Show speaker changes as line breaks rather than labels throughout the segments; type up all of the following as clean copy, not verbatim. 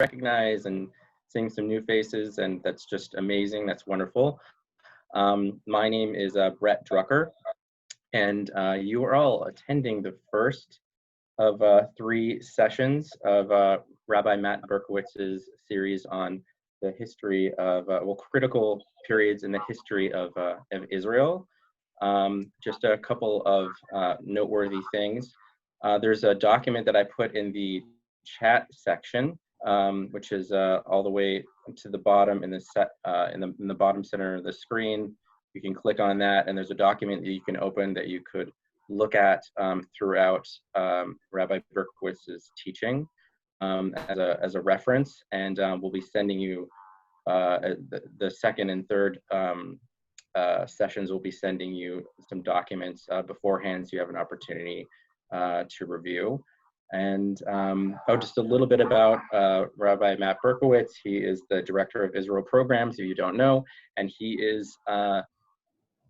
recognize and seeing some new faces, and that's just amazing. That's wonderful. My name is Brett Drucker, and you are all attending the first of 3 sessions of Rabbi Matt Berkowitz's series on the history of, critical periods in the history of Israel. Just a couple of noteworthy things. There's a document that I put in the chat section, which is all the way to the bottom in the bottom center of the screen. You can click on that, and there's a document that you can open that you could look at throughout Rabbi Berkowitz's teaching as a reference, and we'll be sending you the second and third sessions. We'll be sending you some documents beforehand, so you have an opportunity to review. And just a little bit about Rabbi Matt Berkowitz. He is the director of Israel programs, if you don't know, and he is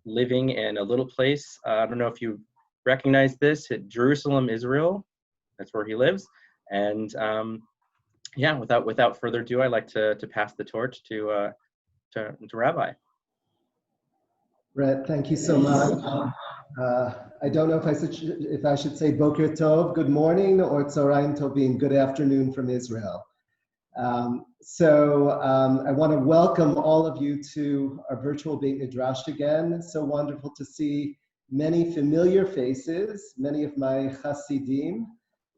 living in a little place. I don't know if you recognize this, at Jerusalem, Israel. That's where he lives. And yeah, without further ado, I'd like to pass the torch to Rabbi.
Brett, thank you so much. I don't know if I should say Boker Tov, good morning, or Tzorayim Tovim, good afternoon from Israel. I want to welcome all of you to our virtual Beit Midrash again. So wonderful to see many familiar faces, many of my Hasidim,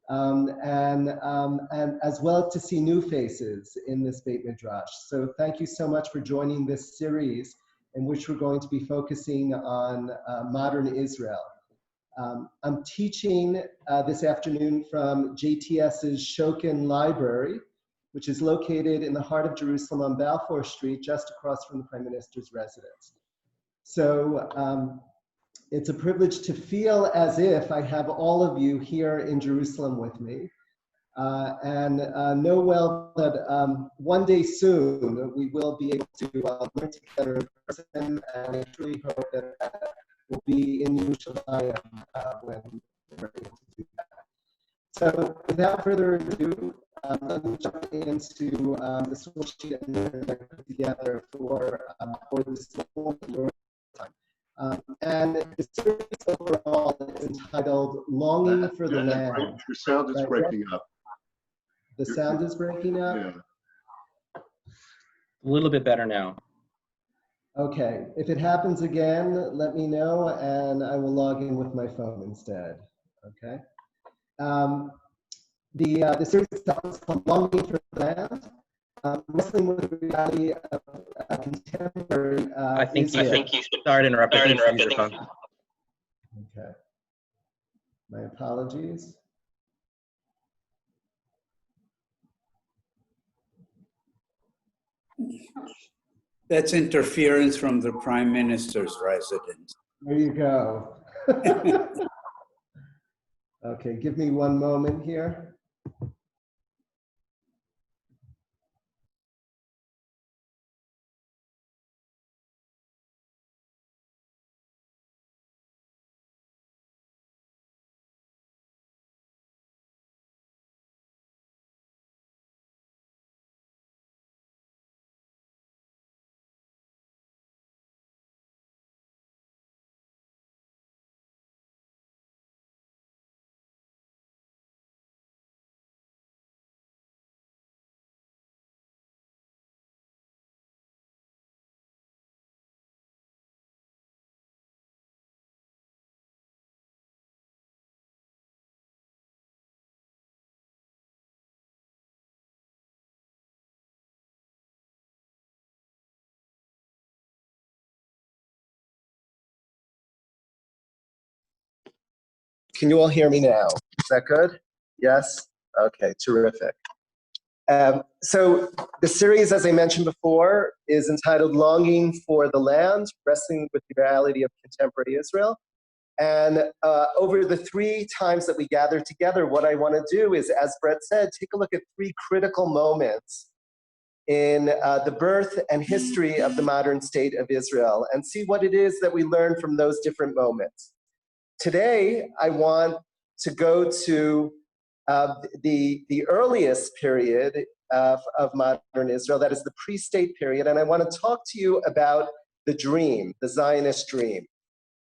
and as well to see new faces in this Beit Midrash. So thank you so much for joining this series in which we're going to be focusing on modern Israel. I'm teaching this afternoon from JTS's Shokin Library, which is located in the heart of Jerusalem on Balfour Street, just across from the Prime Minister's residence. So it's a privilege to feel as if I have all of you here in Jerusalem with me. And know well that one day soon we will be able to learn together in person, and I truly hope that we'll be in Yerushalayim when we're able to do that. So without further ado, let me jump into the source sheet that I put together for this whole time. And the series overall is entitled Longing for the Land.
Your sound is breaking up.
The sound is breaking up?
Yeah.
A little bit better now.
Okay, if it happens again, let me know and I will log in with my phone instead, okay? The series is called Longing for the Land, wrestling with the reality of contemporary
I think you should. Sorry to interrupt.
Okay, my apologies.
That's interference from the Prime Minister's residence.
There you go. Okay, give me one moment here. Can you all hear me now? Is that good? Yes? Okay, terrific. So the series, as I mentioned before, is entitled Longing for the Land, Wrestling with the Reality of Contemporary Israel. And over the 3 times that we gather together, what I want to do is, as Brett said, take a look at 3 critical moments in the birth and history of the modern state of Israel and see what it is that we learn from those different moments. Today, I want to go to the earliest period of modern Israel. That is the pre-state period. And I want to talk to you about the dream, the Zionist dream.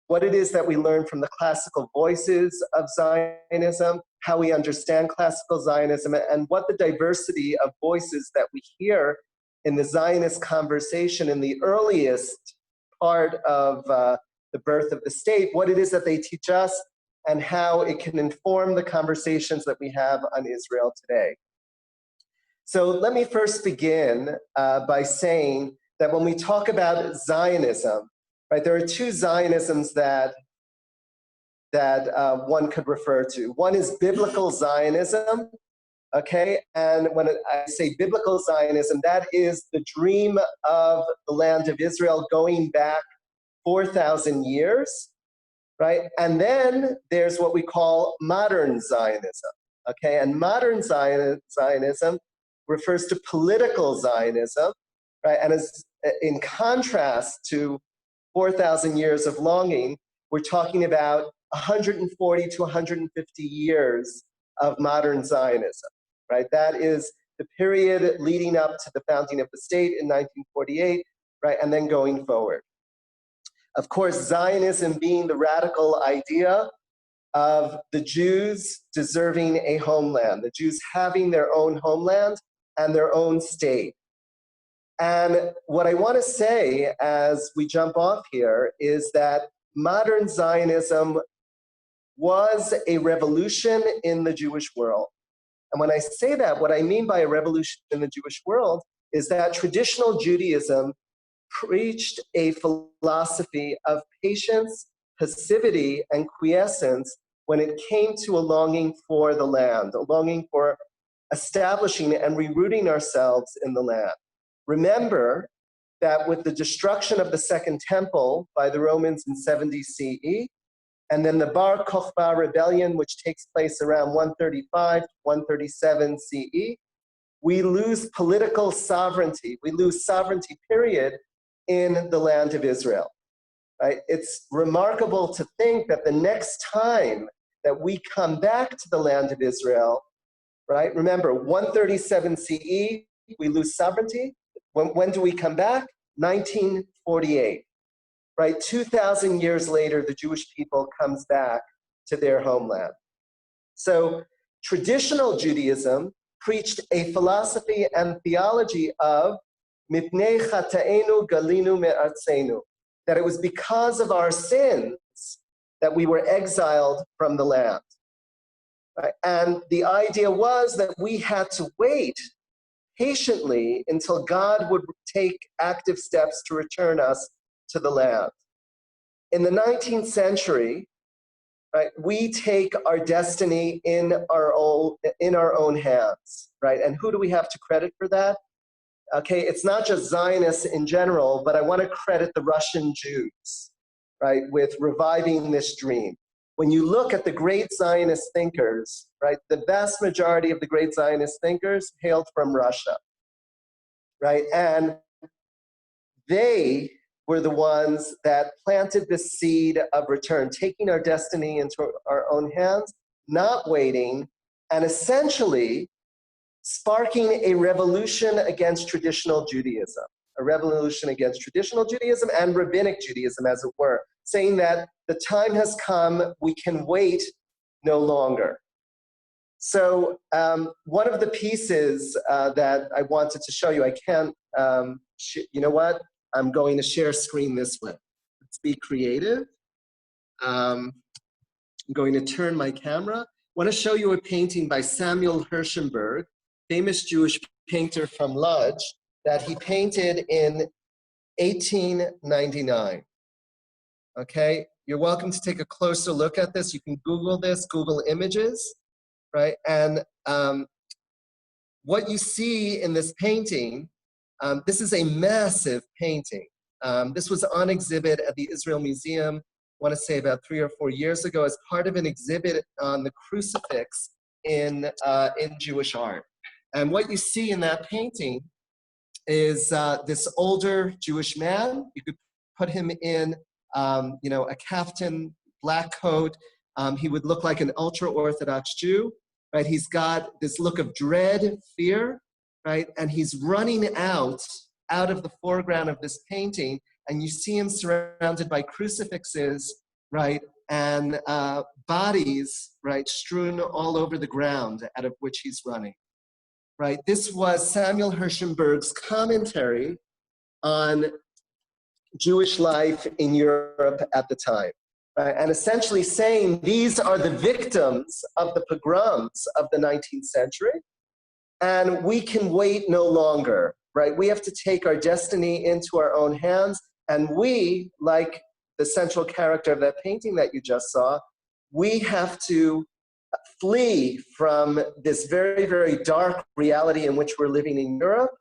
What it is that we learn from the classical voices of Zionism, how we understand classical Zionism, and what the diversity of voices that we hear in the Zionist conversation in the earliest part of the birth of the state, what it is that they teach us, and how it can inform the conversations that we have on Israel today. So let me first begin by saying that when we talk about Zionism, right, there are two Zionisms that one could refer to. One is biblical Zionism, okay? And when I say biblical Zionism, that is the dream of the land of Israel going back 4,000 years, right? And then there's what we call modern Zionism, okay? And modern Zionism refers to political Zionism, right? And is in contrast to 4,000 years of longing, we're talking about 140 to 150 years of modern Zionism, right? That is the period leading up to the founding of the state in 1948, right? And then going forward. Of course, Zionism being the radical idea of the Jews deserving a homeland, the Jews having their own homeland and their own state. And what I want to say as we jump off here is that modern Zionism was a revolution in the Jewish world. And when I say that, what I mean by a revolution in the Jewish world is that traditional Judaism preached a philosophy of patience, passivity, and quiescence when it came to a longing for the land, a longing for establishing and rerouting ourselves in the land. Remember that with the destruction of the Second Temple by the Romans in 70 CE, and then the Bar Kokhba rebellion, which takes place around 135 to 137 CE, we lose political sovereignty. We lose sovereignty, period, in the land of Israel. Right? It's remarkable to think that the next time that we come back to the land of Israel, right? Remember, 137 CE, we lose sovereignty. When do we come back? 1948, right? 2,000 years later, the Jewish people comes back to their homeland. So traditional Judaism preached a philosophy and theology of mipnei chata'enu galinu me'artzenu, that it was because of our sins that we were exiled from the land. Right? And the idea was that we had to wait patiently until God would take active steps to return us to the land. In the 19th century, right, we take our destiny in our own hands, right? And who do we have to credit for that? Okay, it's not just Zionists in general, but I want to credit the Russian Jews, right, with reviving this dream. When you look at the great Zionist thinkers, right, the vast majority of the great Zionist thinkers hailed from Russia, right? And they were the ones that planted the seed of return, taking our destiny into our own hands, not waiting, and essentially sparking a revolution against traditional Judaism, a revolution against traditional Judaism and rabbinic Judaism, as it were, saying that the time has come, we can wait no longer. So one of the pieces that I wanted to show you, I can't, you know what? I'm going to share screen this way. Let's be creative. I'm going to turn my camera. I want to show you a painting by Samuel Hirschenberg, famous Jewish painter from Lodz, that he painted in 1899. Okay, you're welcome to take a closer look at this. You can Google this, Google Images, right? And what you see in this painting, this is a massive painting. This was on exhibit at the Israel Museum, I want to say about 3 or 4 years ago, as part of an exhibit on the crucifix in Jewish art. And what you see in that painting is this older Jewish man. You could put him in, you know, a kaftan, black coat. He would look like an ultra-Orthodox Jew, right? He's got this look of dread, fear, right? And he's running out of the foreground of this painting, and you see him surrounded by crucifixes, right? And bodies, right, strewn all over the ground out of which he's running, right? This was Samuel Herschenberg's commentary on Jewish life in Europe at the time, right? And essentially saying these are the victims of the pogroms of the 19th century, and we can wait no longer, right? We have to take our destiny into our own hands, and we, like the central character of that painting that you just saw, we have to flee from this very, very dark reality in which we're living in Europe,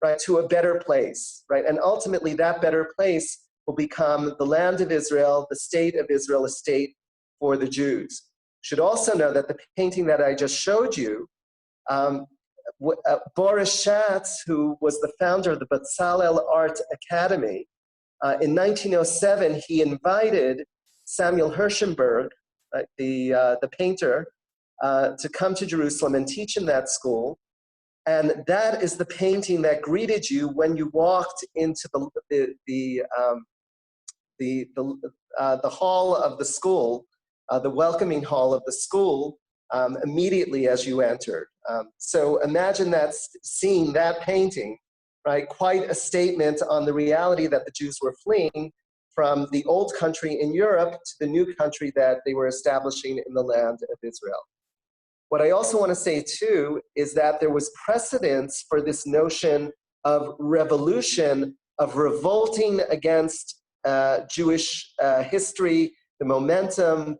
right, to a better place, right? And ultimately that better place will become the land of Israel, the state of Israel, a state for the Jews. You should also know that the painting that I just showed you, Boris Schatz, who was the founder of the Bezalel Art Academy, in 1907, he invited Samuel Herschenberg, the painter, to come to Jerusalem and teach in that school. And that is the painting that greeted you when you walked into the hall of the school, the welcoming hall of the school, immediately as you entered. So imagine that, seeing that painting, right? Quite a statement on the reality that the Jews were fleeing from the old country in Europe to the new country that they were establishing in the land of Israel. What I also want to say too is that there was precedence for this notion of revolution, of revolting against Jewish history, the momentum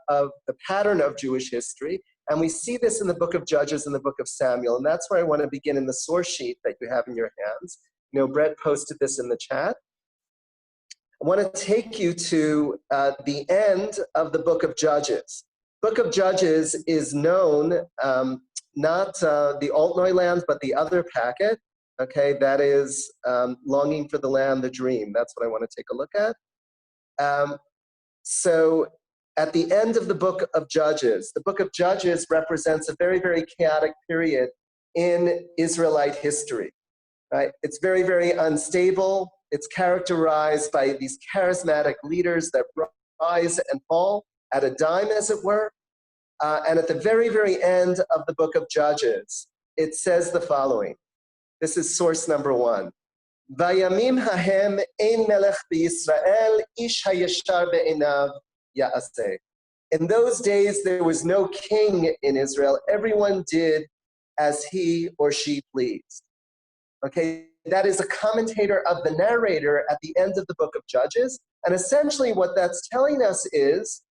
of the pattern of Jewish history. And we see this in the book of Judges and the book of Samuel. And that's where I want to begin in the source sheet that you have in your hands. You know, Brett posted this in the chat. I want to take you to the end of the book of Judges. Book of Judges is known, not the Altneuland, but the other packet, okay, that is Longing for the Land, the Dream. That's what I want to take a look at. So at the end of the book of Judges represents a very, very chaotic period in Israelite history, right? It's very, very unstable. It's characterized by these charismatic leaders that rise and fall at a dime, as it were. And at the very, very end of the book of Judges, it says the following. This is source number 1. Vayamim hahem ein melech b'Yisrael, ish hayeshar be'einav ya'aseh. In those days, there was no king in Israel. Everyone did as he or she pleased. Okay, that is a commentator of the narrator at the end of the book of Judges. And essentially what that's telling us is,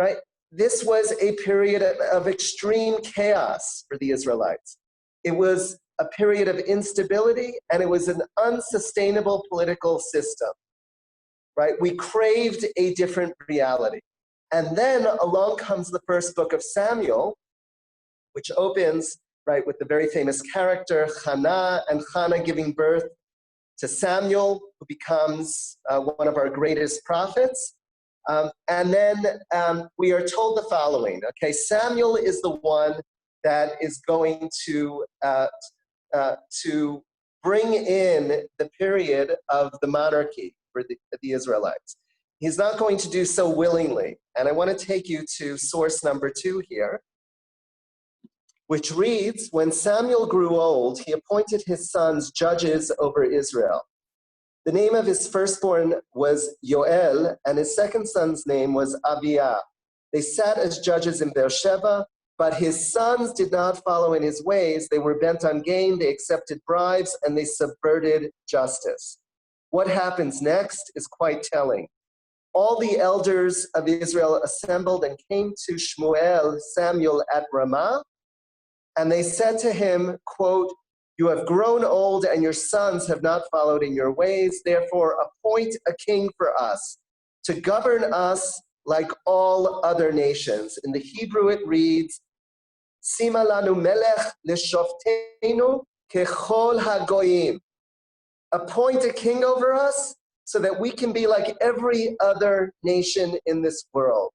right, this was a period of extreme chaos for the Israelites. It was a period of instability, and it was an unsustainable political system, right? We craved a different reality. And then along comes the first book of Samuel, which opens, right, with the very famous character Hannah, and Hannah giving birth to Samuel, who becomes one of our greatest prophets. And then we are told the following, okay, Samuel is the one that is going to bring in the period of the monarchy for the Israelites. He's not going to do so willingly. And I want to take you to source number 2 here, which reads, when Samuel grew old, he appointed his sons judges over Israel. The name of his firstborn was Yoel, and his second son's name was Abiah. They sat as judges in Beersheba, but his sons did not follow in his ways. They were bent on gain, they accepted bribes, and they subverted justice. What happens next is quite telling. All the elders of Israel assembled and came to Shmuel, Samuel, at Ramah, and they said to him, quote, you have grown old and your sons have not followed in your ways. Therefore, appoint a king for us to govern us like all other nations. In the Hebrew, it reads, Sima lanu melech leshoftenu kechol hagoyim. Appoint a king over us so that we can be like every other nation in this world,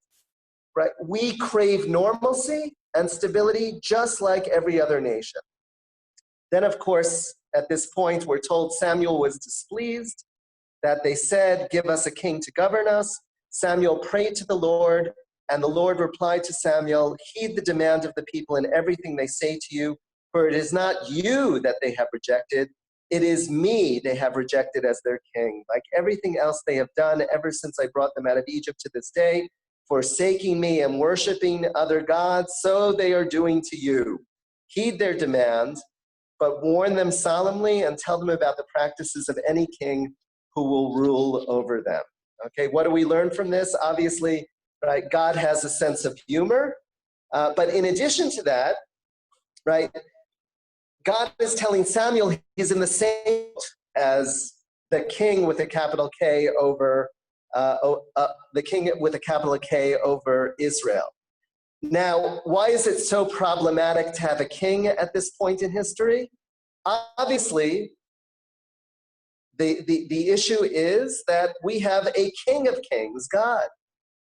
right? We crave normalcy and stability just like every other nation. Then, of course, at this point, we're told Samuel was displeased, that they said, "Give us a king to govern us." Samuel prayed to the Lord, and the Lord replied to Samuel, "Heed the demand of the people in everything they say to you, for it is not you that they have rejected, it is me they have rejected as their king. Like everything else they have done ever since I brought them out of Egypt to this day, forsaking me and worshiping other gods, so they are doing to you. Heed their demand, but warn them solemnly and tell them about the practices of any king who will rule over them." Okay, what do we learn from this? Obviously, right, God has a sense of humor, but in addition to that, right, God is telling Samuel he's in the same as the king with a capital K over the king with a capital K over Israel. Now, why is it so problematic to have a king at this point in history? Obviously, the issue is that we have a king of kings, God,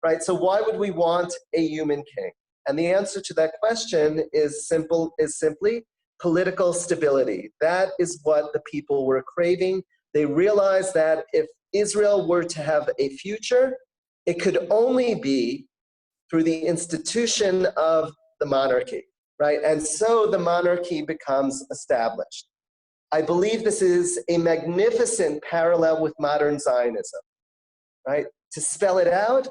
right? So why would we want a human king? And the answer to that question is simply political stability. That is what the people were craving. They realized that if Israel were to have a future, it could only be through the institution of the monarchy, right? And so the monarchy becomes established. I believe this is a magnificent parallel with modern Zionism, right? To spell it out,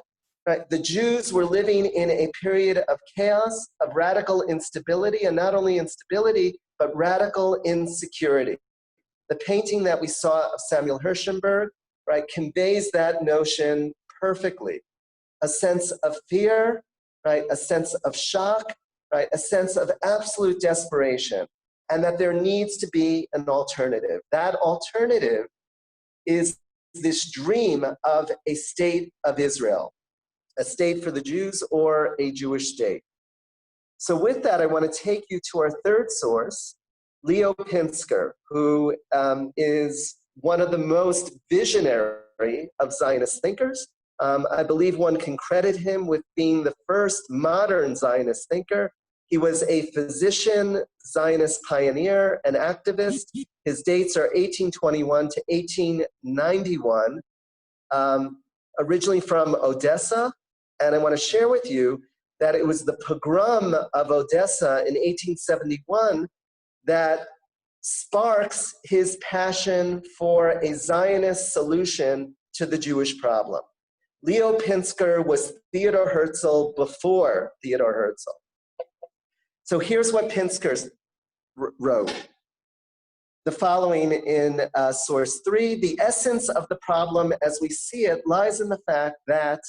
right, the Jews were living in a period of chaos, of radical instability, and not only instability, but radical insecurity. The painting that we saw of Samuel Hirschenberg, right, conveys that notion perfectly. A sense of fear, right, a sense of shock, right, a sense of absolute desperation, and that there needs to be an alternative. That alternative is this dream of a state of Israel, a state for the Jews or a Jewish state. So with that, I want to take you to our third source, Leo Pinsker, who is one of the most visionary of Zionist thinkers. I believe one can credit him with being the first modern Zionist thinker. He was a physician, Zionist pioneer, and activist. His dates are 1821 to 1891, originally from Odessa. And I want to share with you that it was the pogrom of Odessa in 1871 that sparks his passion for a Zionist solution to the Jewish problem. Leo Pinsker was Theodor Herzl before Theodor Herzl. So here's what Pinsker wrote. The following in source 3, "The essence of the problem as we see it lies in the fact that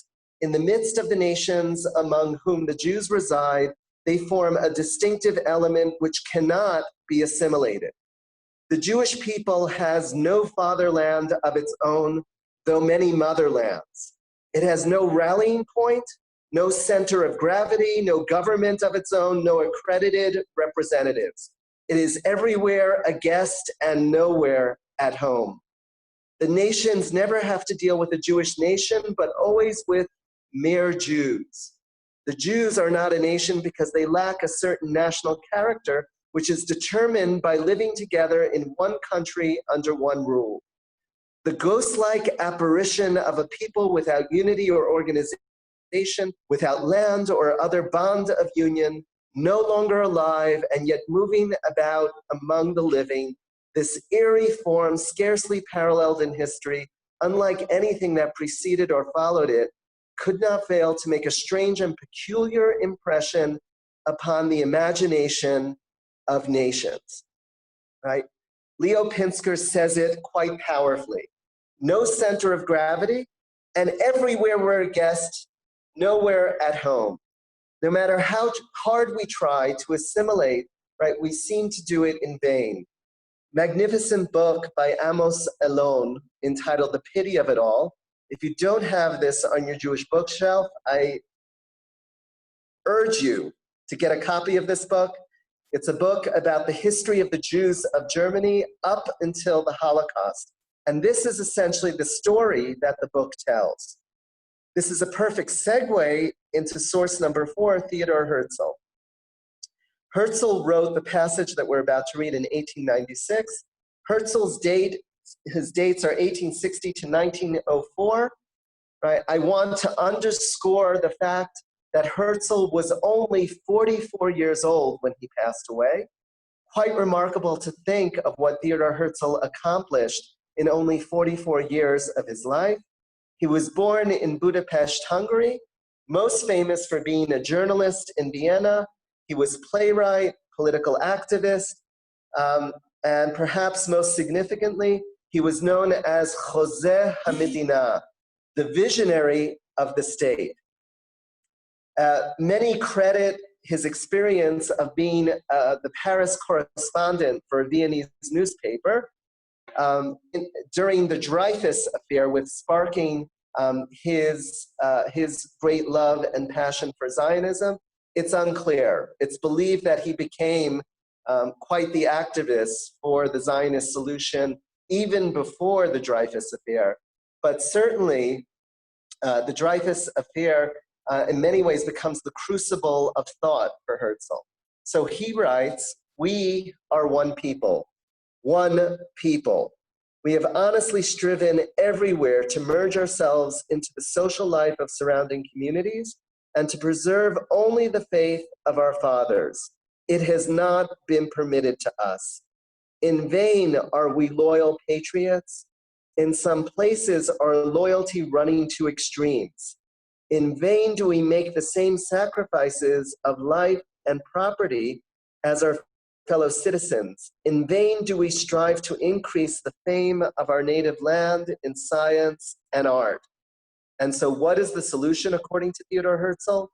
in the midst of the nations among whom the Jews reside, they form a distinctive element which cannot be assimilated. The Jewish people has no fatherland of its own, though many motherlands. It has no rallying point, no center of gravity, no government of its own, no accredited representatives. It is everywhere a guest and nowhere at home. The nations never have to deal with a Jewish nation, but always with mere Jews. The Jews are not a nation because they lack a certain national character, which is determined by living together in one country under one rule. The ghost-like apparition of a people without unity or organization, without land or other bond of union, no longer alive and yet moving about among the living, this eerie form scarcely paralleled in history, unlike anything that preceded or followed it, could not fail to make a strange and peculiar impression upon the imagination of nations." Right? Leo Pinsker says it quite powerfully. No center of gravity, and everywhere we're a guest, nowhere at home. No matter how hard we try to assimilate, right, we seem to do it in vain. Magnificent book by Amos Elon entitled The Pity of It All. If you don't have this on your Jewish bookshelf, I urge you to get a copy of this book. It's a book about the history of the Jews of Germany up until the Holocaust. And this is essentially the story that the book tells. This is a perfect segue into source number 4, Theodor Herzl. Herzl wrote the passage that we're about to read in 1896. His dates are 1860 to 1904. Right? I want to underscore the fact that Herzl was only 44 years old when he passed away. Quite remarkable to think of what Theodor Herzl accomplished in only 44 years of his life. He was born in Budapest, Hungary, most famous for being a journalist in Vienna. He was playwright, political activist, and perhaps most significantly, he was known as José Hamidina, the visionary of the state. Many credit his experience of being the Paris correspondent for a Viennese newspaper during the Dreyfus affair, with sparking his great love and passion for Zionism. It's unclear. It's believed that he became quite the activist for the Zionist solution even before the Dreyfus affair. But certainly, the Dreyfus affair in many ways becomes the crucible of thought for Herzl. So he writes, "We are one people, one people. We have honestly striven everywhere to merge ourselves into the social life of surrounding communities and to preserve only the faith of our fathers. It has not been permitted to us. In vain are we loyal patriots. In some places, our loyalty running to extremes. In vain do we make the same sacrifices of life and property as our fellow citizens. In vain do we strive to increase the fame of our native land in science and art." And so what is the solution according to Theodor Herzl?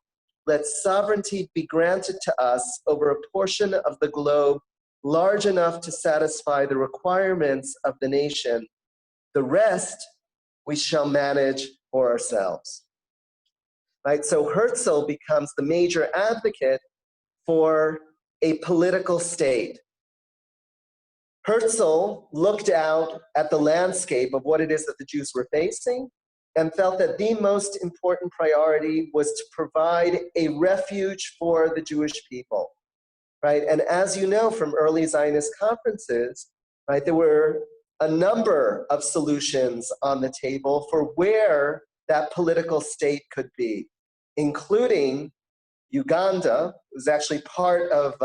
Let sovereignty be granted to us over a portion of the globe large enough to satisfy the requirements of the nation. The rest we shall manage for ourselves. Right? So Herzl becomes the major advocate for a political state. Herzl looked out at the landscape of what it is that the Jews were facing and felt that the most important priority was to provide a refuge for the Jewish people. Right? And as you know from early Zionist conferences, right, there were a number of solutions on the table for where that political state could be, including Uganda. It was actually part of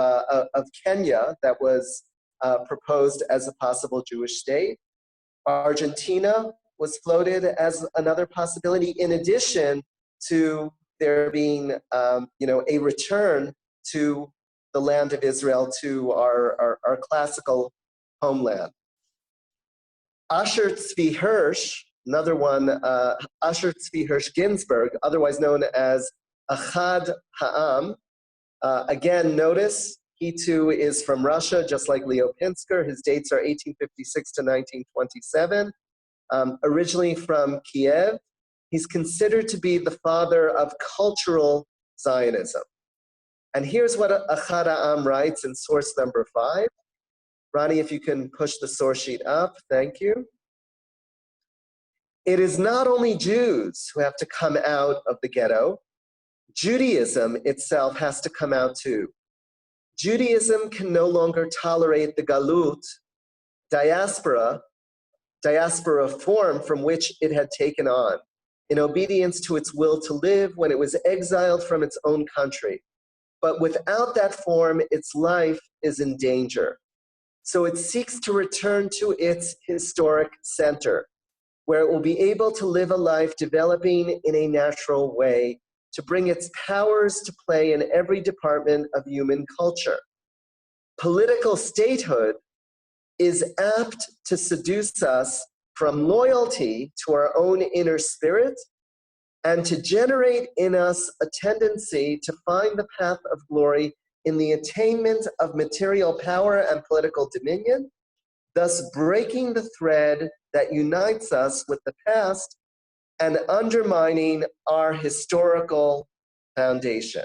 Kenya that was proposed as a possible Jewish state. Argentina was floated as another possibility, in addition to there being a return to the land of Israel, to our classical homeland. Asher Tzvi Hirsch, another one, Asher Tzvi Hirsch Ginsburg, otherwise known as Achad Ha'am. Again, notice he too is from Russia, just like Leo Pinsker. His dates are 1856 to 1927. Originally from Kiev, he's considered to be the father of cultural Zionism. And here's what Achad Ha'am writes in source number 5. Ronnie, if you can push the source sheet up, thank you. It is not only Jews who have to come out of the ghetto. Judaism itself has to come out too. Judaism can no longer tolerate the galut, diaspora form from which it had taken on, in obedience to its will to live when it was exiled from its own country. But without that form, its life is in danger. So it seeks to return to its historic center, where it will be able to live a life developing in a natural way, to bring its powers to play in every department of human culture. Political statehood is apt to seduce us from loyalty to our own inner spirit and to generate in us a tendency to find the path of glory in the attainment of material power and political dominion, thus breaking the thread that unites us with the past and undermining our historical foundation.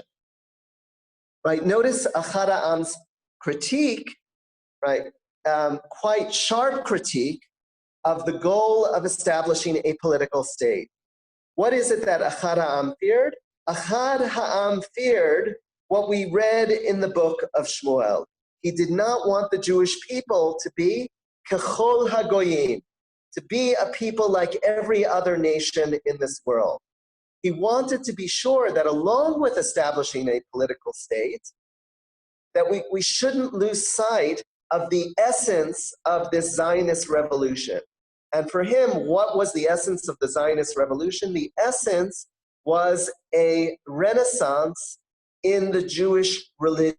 Right? Notice Achad Ha'am's critique, right? Quite sharp critique of the goal of establishing a political state. What is it that Achad Ha'am feared? Achad Ha'am feared what we read in the book of Shmuel. He did not want the Jewish people to be kechol hagoyim, to be a people like every other nation in this world. He wanted to be sure that along with establishing a political state, that we shouldn't lose sight of the essence of this Zionist revolution. And for him, what was the essence of the Zionist revolution? The essence was a renaissance in the Jewish religion.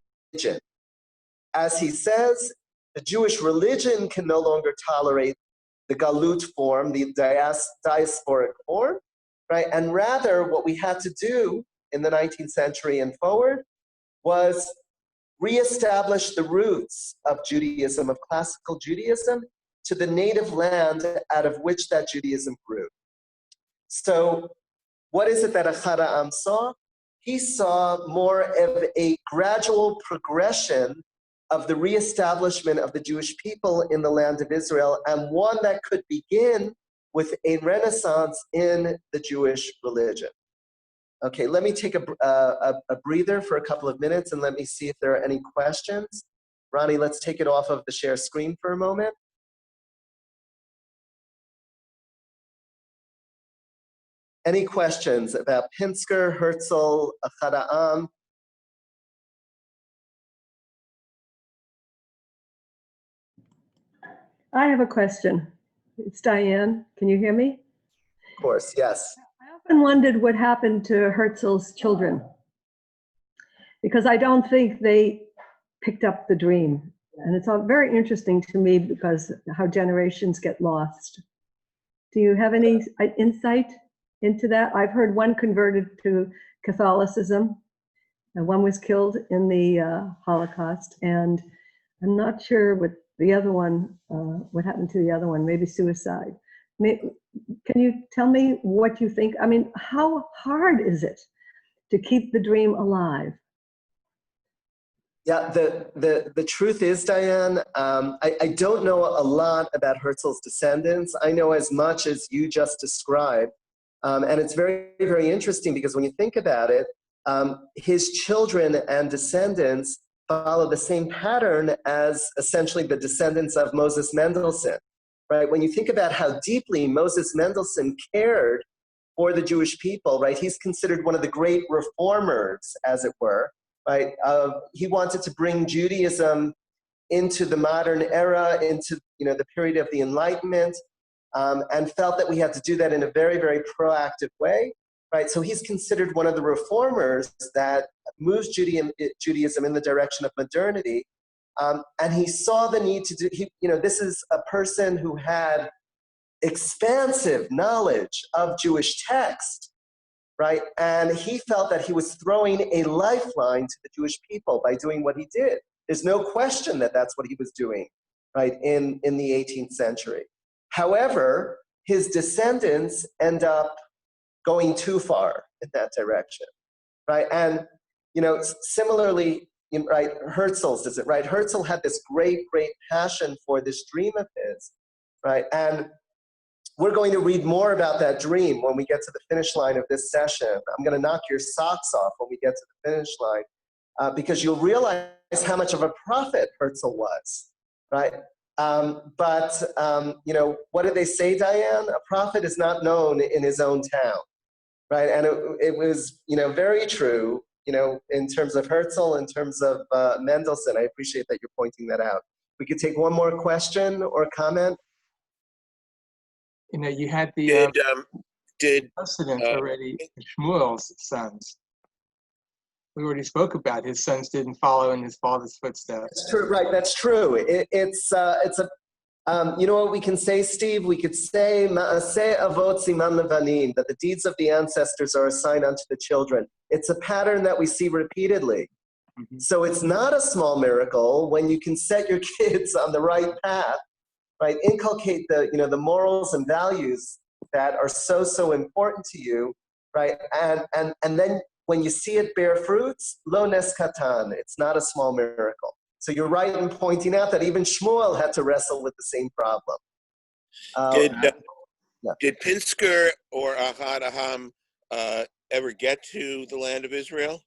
As he says, the Jewish religion can no longer tolerate the galut form, the diasporic form, right? And rather, what we had to do in the 19th century and forward was reestablish the roots of Judaism, of classical Judaism, to the native land out of which that Judaism grew. So what is it that Ahad Ha'am saw? He saw more of a gradual progression of the reestablishment of the Jewish people in the land of Israel, and one that could begin with a renaissance in the Jewish religion. Okay, let me take a breather for a couple of minutes and let me see if there are any questions. Ronnie, let's take it off of the share screen for a moment. Any questions about Pinsker, Herzl, Ahad Ha'am?
I have a question. It's Diane. Can you hear me?
Of course, yes.
I often wondered what happened to Herzl's children, because I don't think they picked up the dream. And it's all very interesting to me because how generations get lost. Do you have any insight into that? I've heard one converted to Catholicism, and one was killed in the Holocaust, and I'm not sure what the other one, what happened to the other one, maybe suicide. Can you tell me what you think? I mean, how hard is it to keep the dream alive?
Yeah, the truth is, Diane, I don't know a lot about Herzl's descendants. I know as much as you just described. And it's very, very interesting because when you think about it, his children and descendants follow the same pattern as essentially the descendants of Moses Mendelssohn, right? When you think about how deeply Moses Mendelssohn cared for the Jewish people, right? He's considered one of the great reformers, as it were, right? He wanted to bring Judaism into the modern era, into the period of the Enlightenment, and felt that we had to do that in a very, very proactive way, right? So he's considered one of the reformers that moves Judaism in the direction of modernity, and he saw the need to do. This is a person who had expansive knowledge of Jewish text, right? And he felt that he was throwing a lifeline to the Jewish people by doing what he did. There's no question that that's what he was doing, right, in the 18th century. However, his descendants end up going too far in that direction, right? And, similarly, right, Herzl's is it, right? Herzl had this great, great passion for this dream of his, right? And we're going to read more about that dream when we get to the finish line of this session. I'm going to knock your socks off when we get to the finish line, because you'll realize how much of a prophet Herzl was, right? But what did they say, Diane? A prophet is not known in his own town, right? And it was, very true, in terms of Herzl, in terms of Mendelssohn. I appreciate that you're pointing that out. We could take one more question or comment.
You had the
Did
precedent already, Shmuel's sons. We already spoke about his sons didn't follow in his father's footsteps.
That's true, right? That's true. It's what we can say, Steve? We could say Ma'aseh Avot Siman Levanim, that the deeds of the ancestors are a sign unto the children. It's a pattern that we see repeatedly. Mm-hmm. So it's not a small miracle when you can set your kids on the right path, right? Inculcate the morals and values that are so important to you, right? And then when you see it bear fruits, lo nes katan, it's not a small miracle. So you're right in pointing out that even Shmuel had to wrestle with the same problem.
Did Pinsker or Ahad Ha'am ever get to the land of Israel?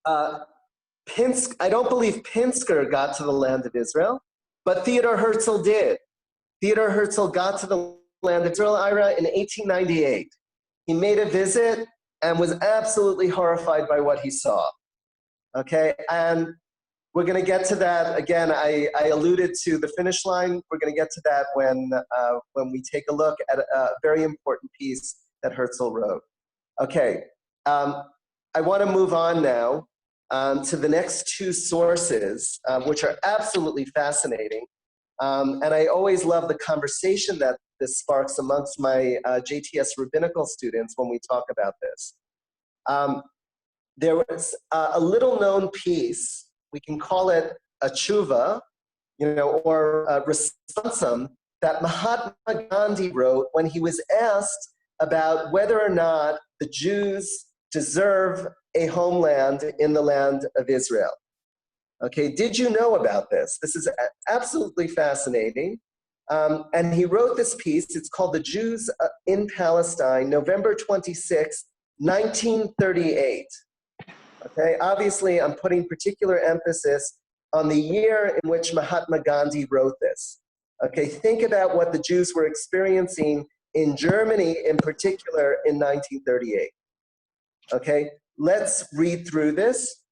I don't believe Pinsker got to the land of Israel, but Theodor Herzl did. Theodor Herzl got to the land of Israel, Ira, in 1898. He made a visit and was absolutely horrified by what he saw. Okay, and we're going to get to that again. I alluded to the finish line. We're going to get to that when we take a look at a very important piece that Herzl wrote. Okay, I want to move on now to the next two sources, which are absolutely fascinating. And I always love the conversation that this sparks amongst my JTS rabbinical students when we talk about this. There was a little known piece, we can call it a tshuva, or a responsum that Mahatma Gandhi wrote when he was asked about whether or not the Jews deserve a homeland in the land of Israel. Okay, did you know about this? This is absolutely fascinating. And he wrote this piece, it's called The Jews in Palestine, November 26, 1938. Okay, obviously I'm putting particular emphasis on the year in which Mahatma Gandhi wrote this. Okay, think about what the Jews were experiencing in Germany in particular in 1938. Okay, let's read through this.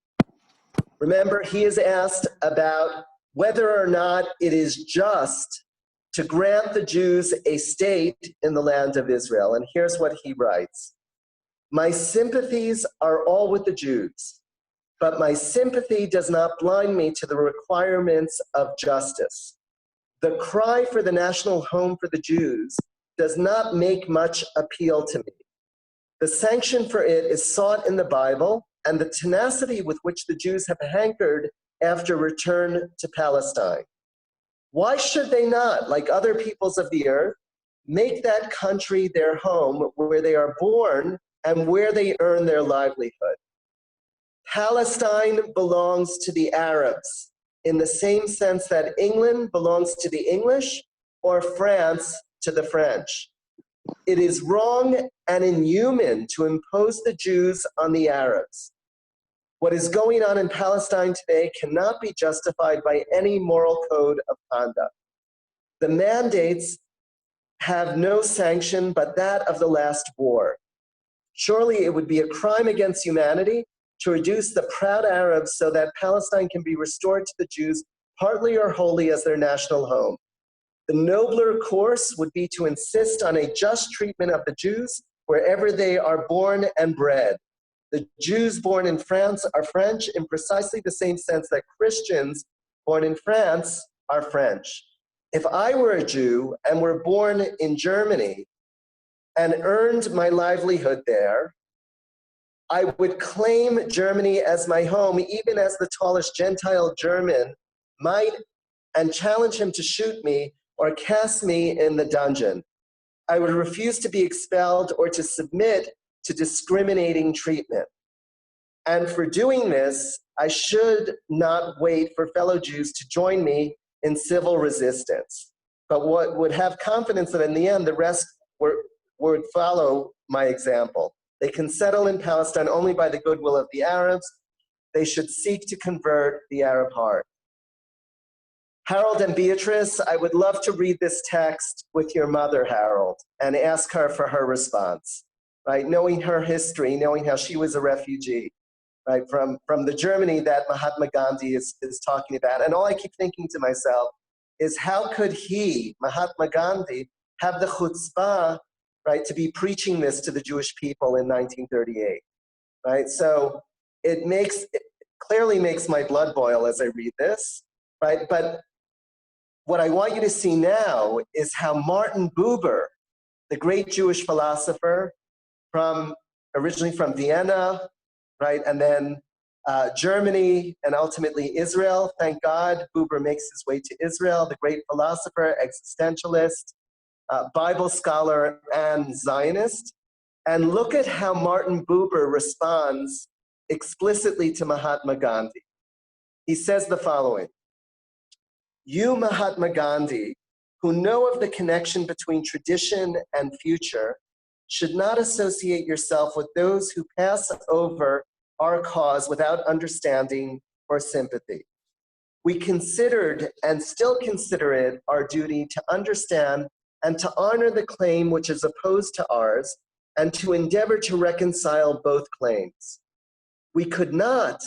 Remember, he is asked about whether or not it is just to grant the Jews a state in the land of Israel. And here's what he writes. My sympathies are all with the Jews, but my sympathy does not blind me to the requirements of justice. The cry for the national home for the Jews does not make much appeal to me. The sanction for it is sought in the Bible, and the tenacity with which the Jews have hankered after return to Palestine. Why should they not, like other peoples of the earth, make that country their home where they are born and where they earn their livelihood? Palestine belongs to the Arabs in the same sense that England belongs to the English or France to the French. It is wrong and inhuman to impose the Jews on the Arabs. What is going on in Palestine today cannot be justified by any moral code of conduct. The mandates have no sanction but that of the last war. Surely it would be a crime against humanity to reduce the proud Arabs so that Palestine can be restored to the Jews partly or wholly as their national home. The nobler course would be to insist on a just treatment of the Jews wherever they are born and bred. The Jews born in France are French in precisely the same sense that Christians born in France are French. If I were a Jew and were born in Germany and earned my livelihood there, I would claim Germany as my home, even as the tallest Gentile German might, and challenge him to shoot me or cast me in the dungeon. I would refuse to be expelled or to submit to discriminating treatment. And for doing this, I should not wait for fellow Jews to join me in civil resistance, but would have confidence that in the end, the rest would follow my example. They can settle in Palestine only by the goodwill of the Arabs. They should seek to convert the Arab heart. Harold and Beatrice, I would love to read this text with your mother, Harold, and ask her for her response, right? Knowing her history, knowing how she was a refugee, right? From the Germany that Mahatma Gandhi is talking about. And all I keep thinking to myself is how could he, Mahatma Gandhi, have the chutzpah, right, to be preaching this to the Jewish people in 1938, right? So it clearly makes my blood boil as I read this, right? But what I want you to see now is how Martin Buber, the great Jewish philosopher originally from Vienna, right, and then Germany and ultimately Israel. Thank God Buber makes his way to Israel, the great philosopher, existentialist, Bible scholar, and Zionist. And look at how Martin Buber responds explicitly to Mahatma Gandhi. He says the following: you, Mahatma Gandhi, who know of the connection between tradition and future, should not associate yourself with those who pass over our cause without understanding or sympathy. We considered and still consider it our duty to understand and to honor the claim which is opposed to ours and to endeavor to reconcile both claims. We could not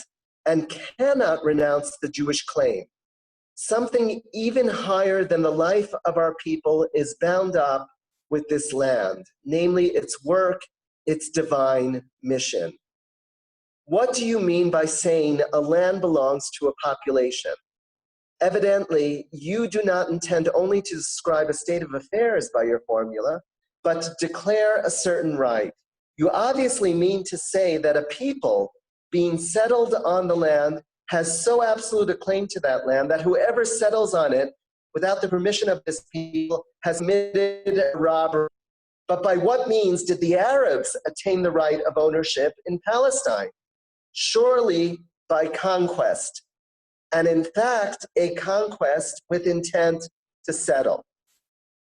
and cannot renounce the Jewish claim. Something even higher than the life of our people is bound up with this land, namely its work, its divine mission. What do you mean by saying a land belongs to a population? Evidently, you do not intend only to describe a state of affairs by your formula, but to declare a certain right. You obviously mean to say that a people being settled on the land has so absolute a claim to that land that whoever settles on it without the permission of this people has committed a robbery. But by what means did the Arabs attain the right of ownership in Palestine? Surely by conquest, and in fact, a conquest with intent to settle,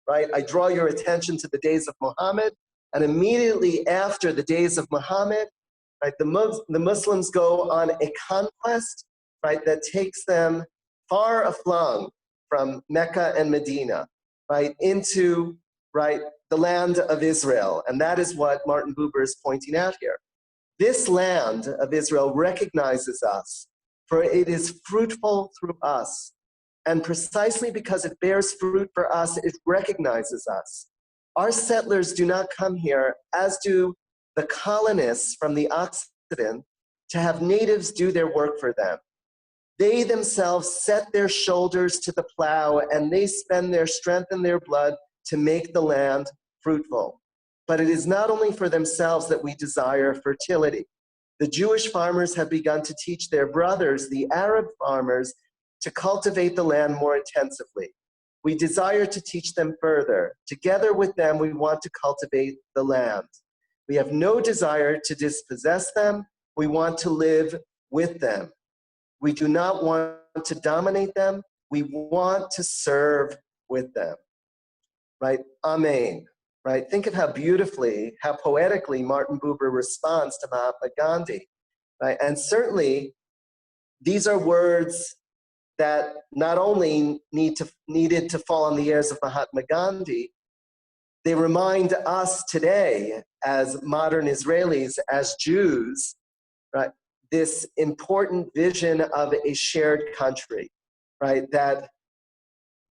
right? I draw your attention to the days of Muhammad, and immediately after the days of Muhammad, right, the Muslims go on a conquest, right, that takes them far aflung from Mecca and Medina, right, into, right, the land of Israel. And that is what Martin Buber is pointing out here. This land of Israel recognizes us, for it is fruitful through us. And precisely because it bears fruit for us, it recognizes us. Our settlers do not come here, as do the colonists from the Occident, to have natives do their work for them. They themselves set their shoulders to the plow, and they spend their strength and their blood to make the land fruitful. But it is not only for themselves that we desire fertility. The Jewish farmers have begun to teach their brothers, the Arab farmers, to cultivate the land more intensively. We desire to teach them further. Together with them, we want to cultivate the land. We have no desire to dispossess them. We want to live with them. We do not want to dominate them. We want to serve with them. Right? Amen. Right? Think of how beautifully, how poetically Martin Buber responds to Mahatma Gandhi. Right? And certainly, these are words that not only needed to fall on the ears of Mahatma Gandhi, they remind us today as modern Israelis, as Jews, right, this important vision of a shared country, right, that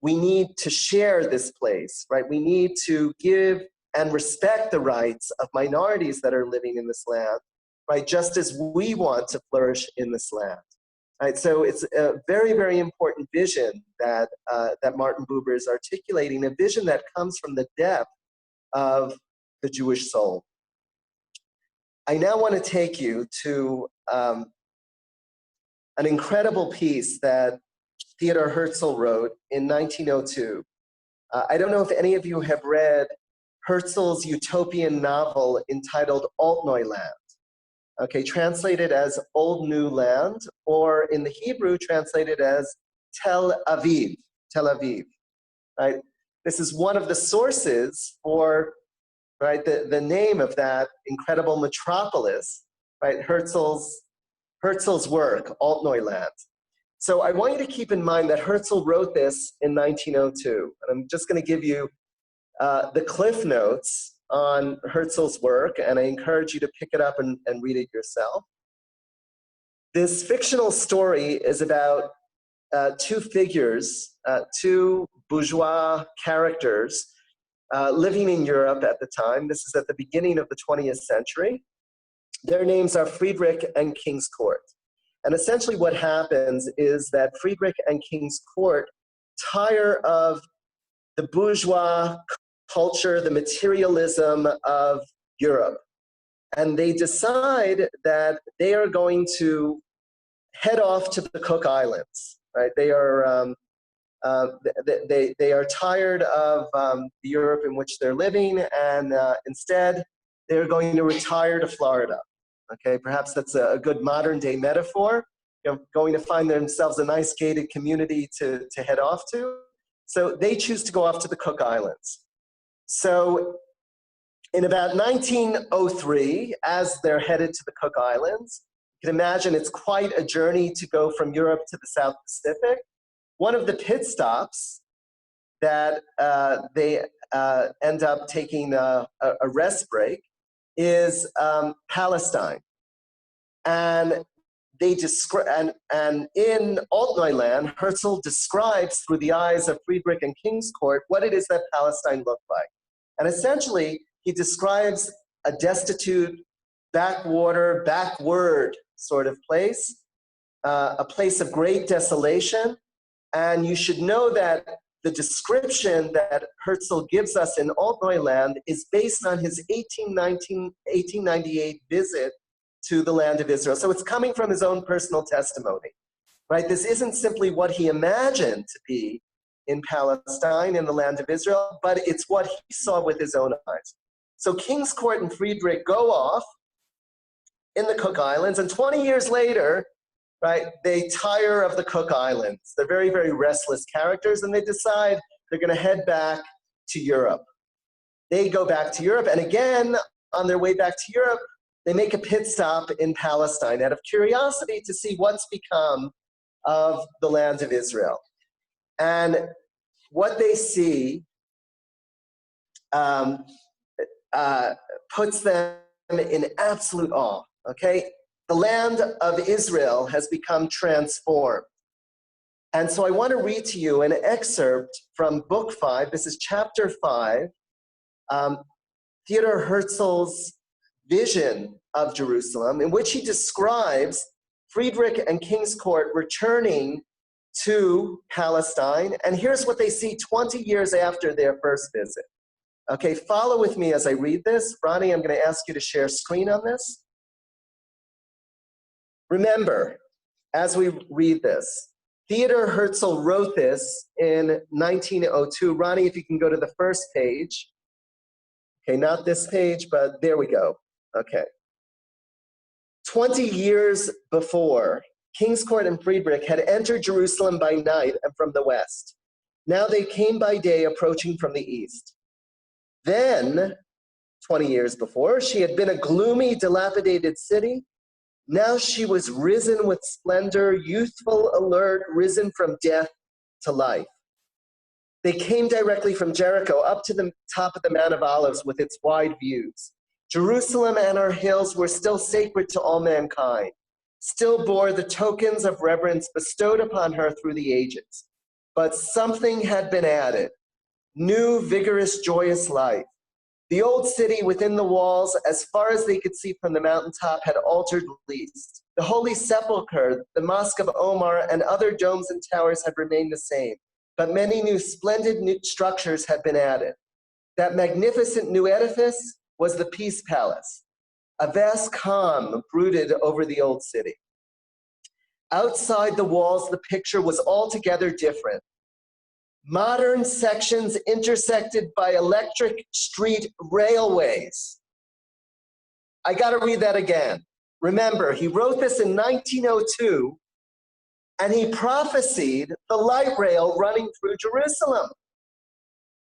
we need to share this place, right? We need to give and respect the rights of minorities that are living in this land, right? Just as we want to flourish in this land, right? So it's a very, very important vision that, that Martin Buber is articulating, a vision that comes from the depth of the Jewish soul. I now want to take you to an incredible piece that Theodor Herzl wrote in 1902. I don't know if any of you have read Herzl's utopian novel entitled Altneuland, okay, translated as Old New Land, or in the Hebrew translated as Tel Aviv, right? This is one of the sources for, right, the name of that incredible metropolis, right, Herzl's work, Altneuland. So I want you to keep in mind that Herzl wrote this in 1902. And I'm just going to give you the cliff notes on Herzl's work, and I encourage you to pick it up and read it yourself. This fictional story is about two figures, two bourgeois characters living in Europe at the time. This is at the beginning of the 20th century. Their names are Friedrich and King's Court. And essentially what happens is that Friedrich and King's Court tire of the bourgeois culture, the materialism of Europe. And they decide that they are going to head off to the Cook Islands, right? They are tired of the Europe in which they're living, and instead they're going to retire to Florida. Okay, perhaps that's a good modern day metaphor. You know, going to find themselves a nice gated community to head off to. So they choose to go off to the Cook Islands. So in about 1903, as they're headed to the Cook Islands, You can imagine it's quite a journey to go from Europe to the South Pacific. One of the pit stops that they end up taking a rest break is Palestine. And they describe, and in Altneuland, Herzl describes through the eyes of Friedrich and Kingscourt what it is that Palestine looked like. And essentially, he describes a destitute, backwater, backward sort of place, a place of great desolation. And you should know that the description that Herzl gives us in Altneuland is based on his 1898 visit to the land of Israel. So it's coming from his own personal testimony, right? This isn't simply what he imagined to be in Palestine, in the land of Israel, but it's what he saw with his own eyes. So Kingscourt and Friedrich go off in the Cook Islands, and 20 years later, right, they tire of the Cook Islands. They're very, very restless characters, and they decide they're going to head back to Europe. They go back to Europe, and again, on their way back to Europe, they make a pit stop in Palestine out of curiosity to see what's become of the land of Israel. And what they see puts them in absolute awe, okay? The land of Israel has become transformed. And so I want to read to you an excerpt from Book 5. This is Chapter 5, Theodor Herzl's vision of Jerusalem, in which he describes Friedrich and Kingscourt returning to Palestine. And here's what they see 20 years after their first visit. Okay, follow with me as I read this. Ronnie, I'm going to ask you to share screen on this. Remember, as we read this, Theodor Herzl wrote this in 1902. Ronnie, if you can go to the first page. Okay, not this page, but there we go. Okay. 20 years before, Kingscourt and Friedrich had entered Jerusalem by night and from the west. Now they came by day, approaching from the east. Then, 20 years before, she had been a gloomy, dilapidated city. Now she was risen with splendor, youthful, alert, risen from death to life. They came directly from Jericho up to the top of the Mount of Olives with its wide views. Jerusalem and her hills were still sacred to all mankind, still bore the tokens of reverence bestowed upon her through the ages. But something had been added, new, vigorous, joyous life. The old city within the walls, as far as they could see from the mountaintop, had altered least. The Holy Sepulchre, the Mosque of Omar, and other domes and towers had remained the same, but many new splendid new structures had been added. That magnificent new edifice was the Peace Palace. A vast calm brooded over the old city. Outside the walls, the picture was altogether different. Modern sections intersected by electric street railways. I gotta read that again. Remember, he wrote this in 1902, and he prophesied the light rail running through Jerusalem.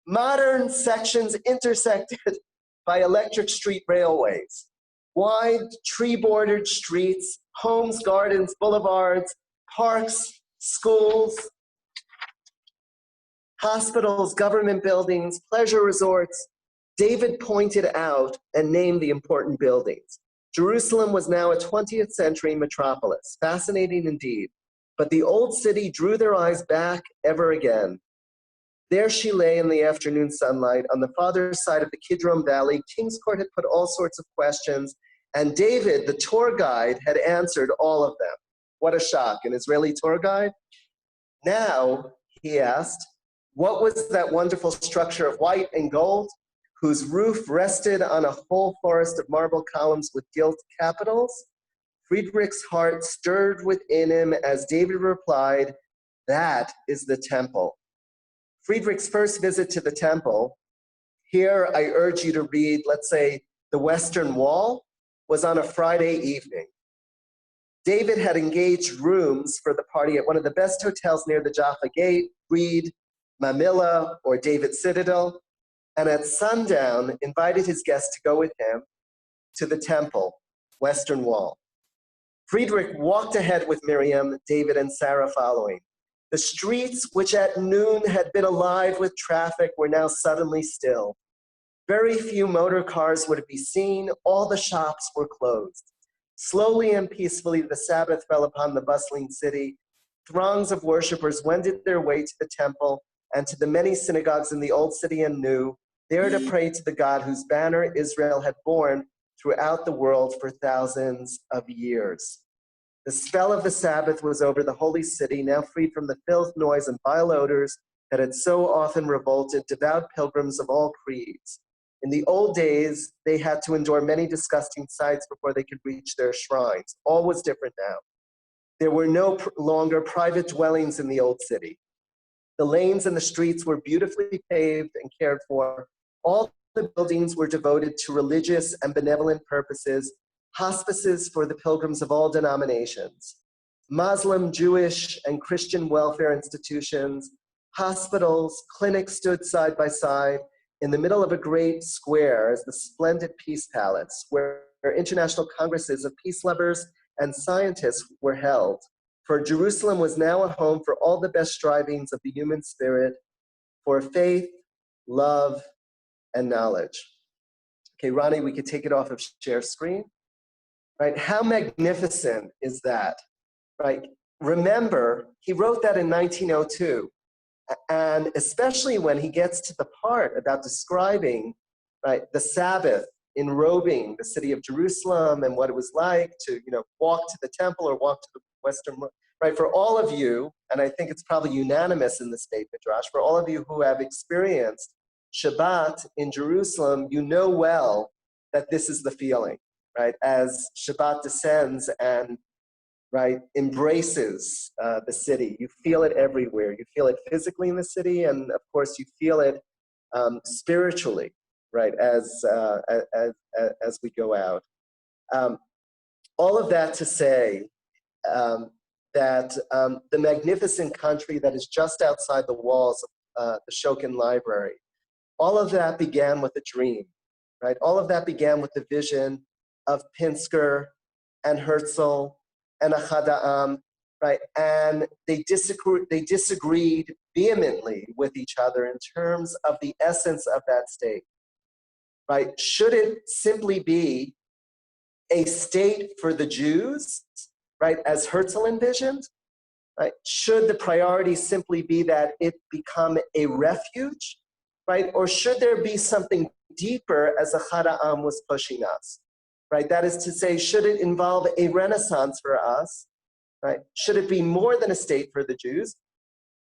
Modern sections intersected by electric street railways. Wide, tree-bordered streets, homes, gardens, boulevards, parks, schools, hospitals, government buildings, pleasure resorts. David pointed out and named the important buildings. Jerusalem was now a 20th century metropolis, fascinating indeed. But the old city drew their eyes back ever again. There she lay in the afternoon sunlight on the farther side of the Kidron Valley. Kingscourt had put all sorts of questions, and David, the tour guide, had answered all of them. What a shock, an Israeli tour guide? Now, he asked, what was that wonderful structure of white and gold, whose roof rested on a whole forest of marble columns with gilt capitals? Friedrich's heart stirred within him as David replied, that is the temple. Friedrich's first visit to the temple, here I urge you to read, let's say, the Western Wall, was on a Friday evening. David had engaged rooms for the party at one of the best hotels near the Jaffa Gate, Reed, Mamilla, or David Citadel, and at sundown invited his guests to go with him to the temple, Western Wall. Friedrich walked ahead with Miriam, David, and Sarah following. The streets, which at noon had been alive with traffic, were now suddenly still. Very few motor cars were to be seen. All the shops were closed. Slowly and peacefully, the Sabbath fell upon the bustling city. Throngs of worshipers wended their way to the temple and to the many synagogues in the old city and new, there to pray to the God whose banner Israel had borne throughout the world for thousands of years. The spell of the Sabbath was over the holy city, now freed from the filth, noise, and vile odors that had so often revolted devout pilgrims of all creeds. In the old days, they had to endure many disgusting sights before they could reach their shrines. All was different now. There were no longer private dwellings in the old city. The lanes and the streets were beautifully paved and cared for. All the buildings were devoted to religious and benevolent purposes, hospices for the pilgrims of all denominations, Muslim, Jewish, and Christian welfare institutions, hospitals, clinics stood side by side. In the middle of a great square is the splendid Peace Palace, where international congresses of peace lovers and scientists were held. For Jerusalem was now a home for all the best strivings of the human spirit, for faith, love, and knowledge. Okay, Ronnie, we could take it off of share screen. Right, how magnificent is that? Right, remember, he wrote that in 1902. And especially when he gets to the part about describing, right, the Sabbath, enrobing the city of Jerusalem and what it was like to, walk to the temple or walk to the Western, right? For all of you, and I think it's probably unanimous in this Beit Midrash, for all of you who have experienced Shabbat in Jerusalem, you know well that this is the feeling, right? As Shabbat descends and right, embraces the city. You feel it everywhere. You feel it physically in the city, and of course you feel it spiritually, right, as we go out. All of that to say that the magnificent country that is just outside the walls of the Shokin Library, all of that began with a dream, right? All of that began with the vision of Pinsker and Herzl and Achad Ha'am, right? And they disagreed vehemently with each other in terms of the essence of that state, right? Should it simply be a state for the Jews, right, as Herzl envisioned, right? Should the priority simply be that it become a refuge, right? Or should there be something deeper, as Achad Ha'am was pushing us? Right, that is to say, should it involve a renaissance for us? Right? Should it be more than a state for the Jews?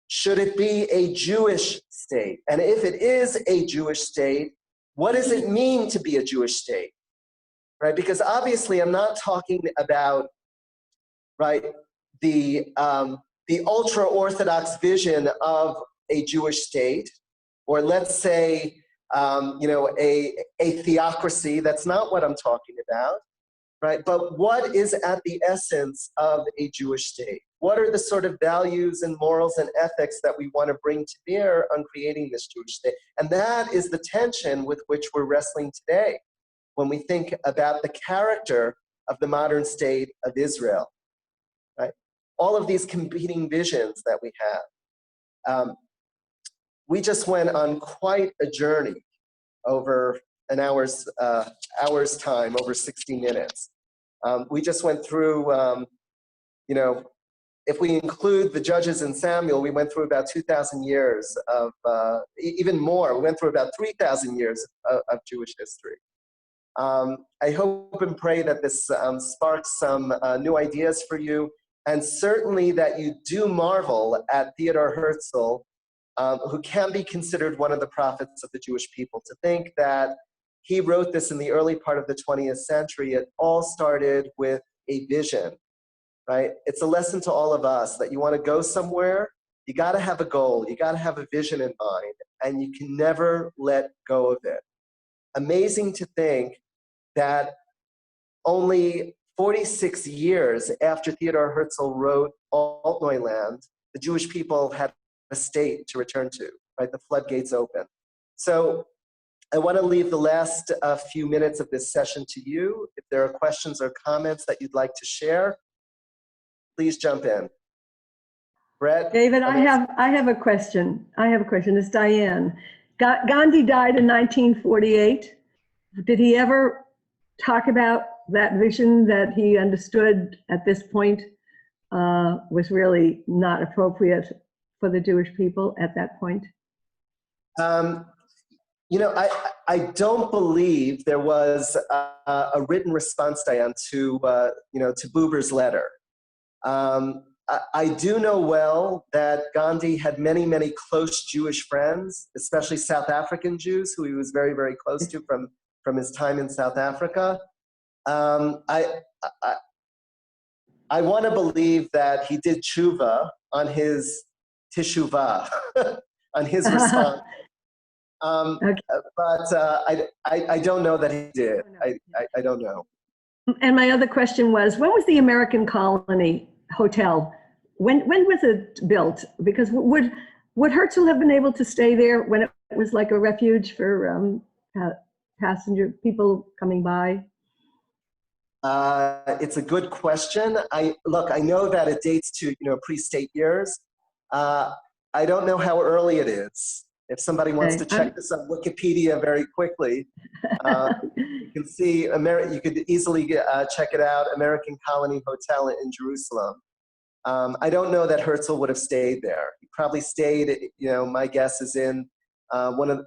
Should it be a Jewish state? And if it is a Jewish state, what does it mean to be a Jewish state? Right? Because obviously, I'm not talking about right the ultra-Orthodox vision of a Jewish state, or let's say, a theocracy. That's not what I'm talking about, right? But what is at the essence of a Jewish state? What are the sort of values and morals and ethics that we want to bring to bear on creating this Jewish state? And that is the tension with which we're wrestling today when we think about the character of the modern state of Israel, right? All of these competing visions that we have. We just went on quite a journey over an hour's time, over 60 minutes. We just went through, if we include the Judges and Samuel, we went through about 2,000 years of, even more, we went through about 3,000 years of Jewish history. I hope and pray that this sparks some new ideas for you, and certainly that you do marvel at Theodor Herzl, who can be considered one of the prophets of the Jewish people. To think that he wrote this in the early part of the 20th century, it all started with a vision, right? It's a lesson to all of us that you want to go somewhere, you got to have a goal, you got to have a vision in mind, and you can never let go of it. Amazing to think that only 46 years after Theodor Herzl wrote Altneuland, the Jewish people had a state to return to, right? The floodgates open. So I want to leave the last few minutes of this session to you. If there are questions or comments that you'd like to share, please jump in. Brett?
David, I have a question. It's Diane. Gandhi died in 1948. Did he ever talk about that vision that he understood at this point was really not appropriate for the Jewish people at that point?
You know, I don't believe there was a written response, Diane, to to Buber's letter. I do know well that Gandhi had many, many close Jewish friends, especially South African Jews, who he was very, very close to from his time in South Africa. I want to believe that he did tshuva on his teshuvah, on his response.
Okay.
But I don't know that he did. I don't know.
And my other question was, when was the American Colony Hotel? When was it built? Because would Herzl have been able to stay there when it was like a refuge for passenger people coming by?
It's a good question. I know that it dates to pre-state years. I don't know how early it is. If somebody wants to check this on Wikipedia very quickly, you can see you could easily check it out. American Colony Hotel in Jerusalem. I don't know that Herzl would have stayed there. He probably stayed. My guess is in one of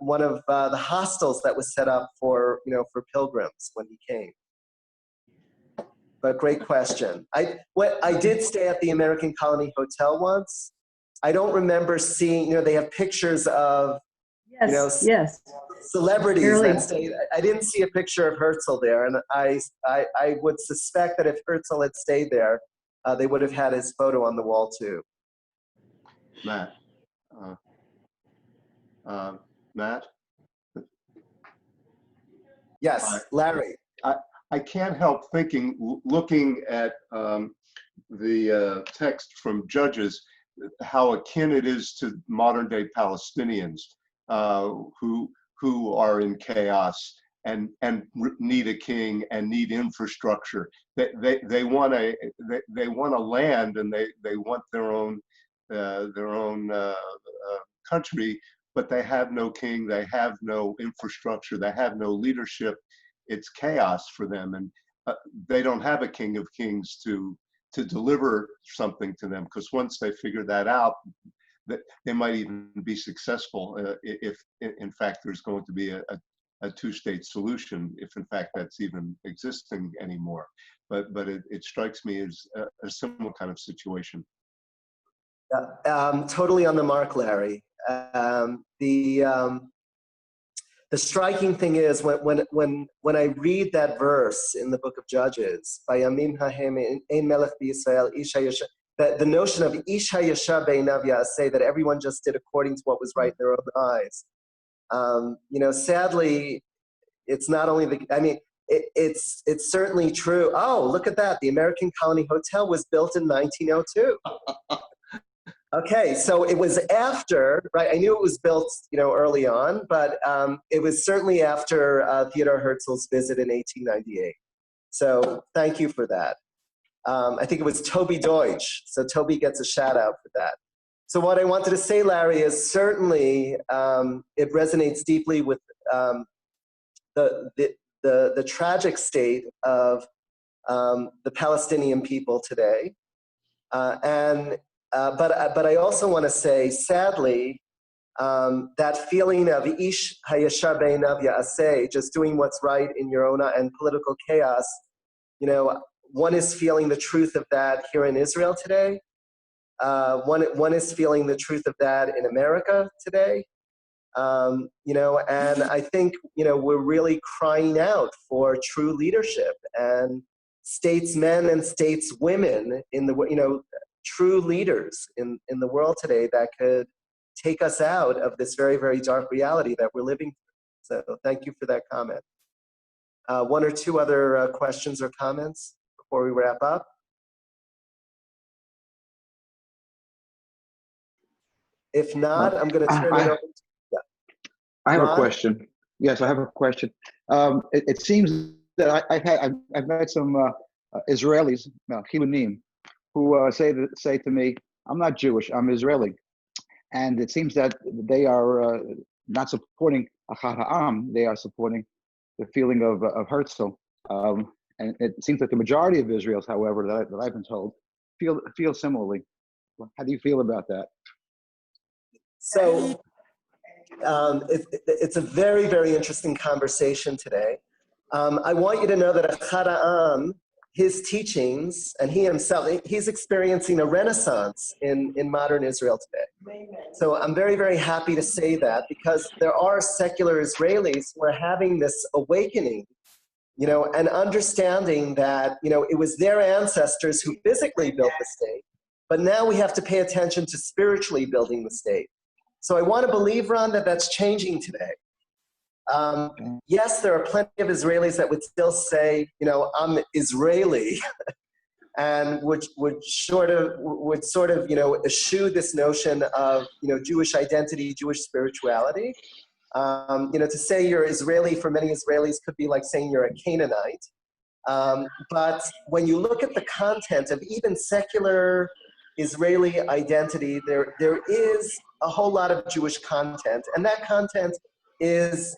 the hostels that was set up for pilgrims when he came. But great question. I did stay at the American Colony Hotel once. I don't remember seeing, they have pictures of,
yes,
celebrities that stayed. I didn't see a picture of Herzl there. And I would suspect that if Herzl had stayed there, they would have had his photo on the wall too.
Matt. Matt?
Yes, Larry.
I can't help looking at the text from Judges, how akin it is to modern day Palestinians who are in chaos and need a king and need infrastructure. They want a land and they want their own country, but they have no king, they have no infrastructure, they have no leadership. It's chaos for them, and they don't have a king of kings to deliver something to them, because once they figure that out, that they might even be successful if in fact there's going to be a two-state solution, if in fact that's even existing anymore. But it strikes me as a similar kind of situation.
Totally on the mark, Larry. The striking thing is when I read that verse in the book of Judges, Bayamim hahem ein melech b'Yisrael ish hayasha, that the notion of ish hayasha beinav ya'aseh, that everyone just did according to what was right in their own eyes. Sadly, it's not only it's certainly true. Oh, look at that! The American Colony Hotel was built in 1902. Okay, so it was after, right? I knew it was built, early on, but it was certainly after Theodore Herzl's visit in 1898. So thank you for that. I think it was Toby Deutsch, so Toby gets a shout out for that. So what I wanted to say, Larry, is certainly it resonates deeply with the tragic state of the Palestinian people today, But I also want to say, sadly, that feeling of ish hayashar beinav ya'aseh, just doing what's right in your own, and political chaos, one is feeling the truth of that here in Israel today. One is feeling the truth of that in America today. And I think, we're really crying out for true leadership and statesmen and stateswomen in the, true leaders in the world today that could take us out of this very, very dark reality that we're living through. So thank you for that comment. One or two other questions or comments before we wrap up? If not, I'm going to turn it over to
I have a question. Yes, I have a question. It seems that I've met some Israelis, Chilunim, who say to me, "I'm not Jewish, I'm Israeli," and it seems that they are not supporting Achad Ha'am. They are supporting the feeling of Herzl, and it seems that the majority of Israelis, however, that I've been told, feel similarly. How do you feel about that?
So it's a very, very interesting conversation today. I want you to know that Achad Ha'am, his teachings, and he himself, he's experiencing a renaissance in modern Israel today. So I'm very, very happy to say that, because there are secular Israelis who are having this awakening, you know, and understanding that, you know, it was their ancestors who physically built the state, but now we have to pay attention to spiritually building the state. So I want to believe, Ron, that that's changing today. Yes, there are plenty of Israelis that would still say, you know, I'm Israeli, and would sort of, you know, eschew this notion of, you know, Jewish identity, Jewish spirituality. You know, to say you're Israeli for many Israelis could be like saying you're a Canaanite. But when you look at the content of even secular Israeli identity, there is a whole lot of Jewish content, and that content is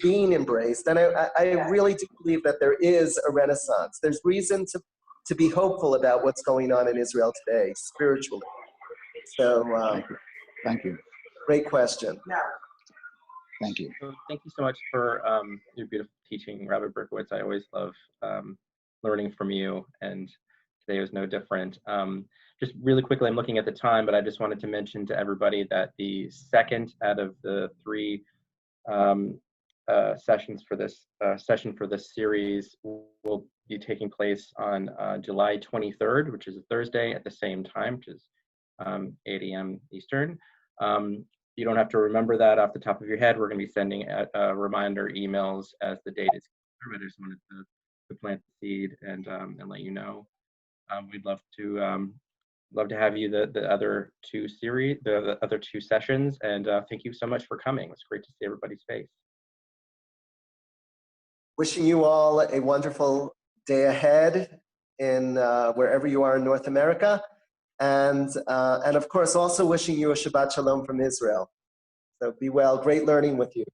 being embraced. And I really do believe that there is a renaissance. There's reason to be hopeful about what's going on in Israel today, spiritually. So,
Thank you.
Great question.
Thank you.
So thank you so much for your beautiful teaching, Rabbi Berkowitz. I always love learning from you, and today was no different. Just really quickly, I'm looking at the time, but I just wanted to mention to everybody that the second out of the 3 sessions for this session for this series will be taking place on July 23rd, which is a Thursday at the same time, which is 8 a.m. Eastern. You don't have to remember that off the top of your head. We're going to be sending reminder emails as the date is clear, but I just wanted to plant the seed and let you know. We'd love to have you the other 2 series, the other 2 sessions, and thank you so much for coming. It was great to see everybody's face.
Wishing you all a wonderful day ahead in wherever you are in North America. And of course, also wishing you a Shabbat Shalom from Israel. So be well. Great learning with you.